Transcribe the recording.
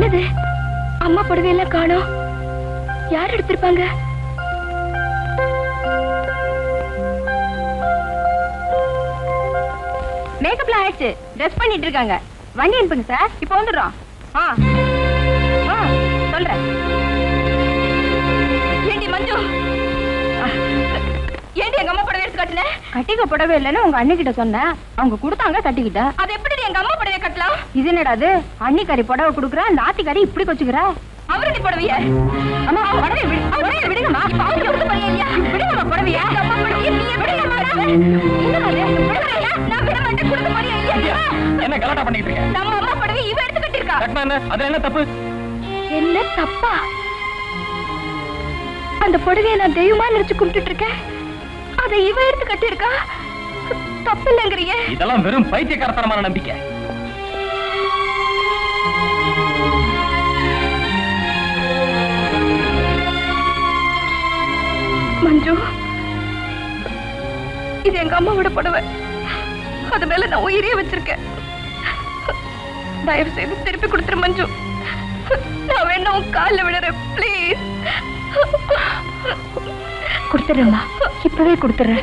என்னது அம்மா புடவையெல்லாம் காணோம்? யார் எடுத்திருப்பாங்க? மேக்கப்லாம் ஆயிடுச்சு, ட்ரெஸ் பண்ணிட்டு இருக்காங்க. வண்டி அனுப்புங்க சார், இப்போ வந்துடுறோம். சொல்றேன். ஏண்டி மஞ்சு, ஏண்டி எங்க அம்மா புடவை எடுத்து கட்டின? கட்டிக்க புடவை இல்லைன்னு உங்க அண்ணிக்கிட்ட சொன்னேன், அவங்க கொடுத்தாங்க கட்டிக்கிட்ட. அது எப்படி எங்க அம்மா புடவை கட்டலாம்? இது என்னடா அது, அண்ணிக்காரி புடவை கொடுக்குறா, அந்த ஆத்திக்காரி இப்படி கொச்சுக்கிறா. அவருடைய புடவைய அம்மா புடவை விடுங்கம்மா, விடுங்கம்மா புடவையா, அம்மா புடவைய நீ விடுங்கம்மா. நான் விட மாட்டேன், கொடுக்க மாதிரியா இல்லையா? என்ன கலாட்டா பண்ணிட்டு இருக்க? நம்ம அம்மா புடவை இவ எடுத்து கட்டிருக்கா. அதுல என்ன தப்பு? என்ன தப்பா? அந்த புடவையை நான் தெய்வமா நினைச்சு கும்பிட்டு இருக்கேன், அதை இவ எடுத்து கட்டிருக்கா. தப்பு இல்லைங்கிறிய? இதெல்லாம் வெறும் பைத்தியக்காரத்தனமான நம்பிக்கை. மஞ்சு, இது எங்க அம்மாவோட புடவை, அது மேல நான் உயிரே வச்சிருக்கேன். தயவு செய்து திருப்பி கொடுத்துரு மஞ்சு. நான் வேணா உன் காலில் விடுறேன், பிளீஸ். கொடுத்துறேம்மா, இப்பவே கொடுத்துறேன்.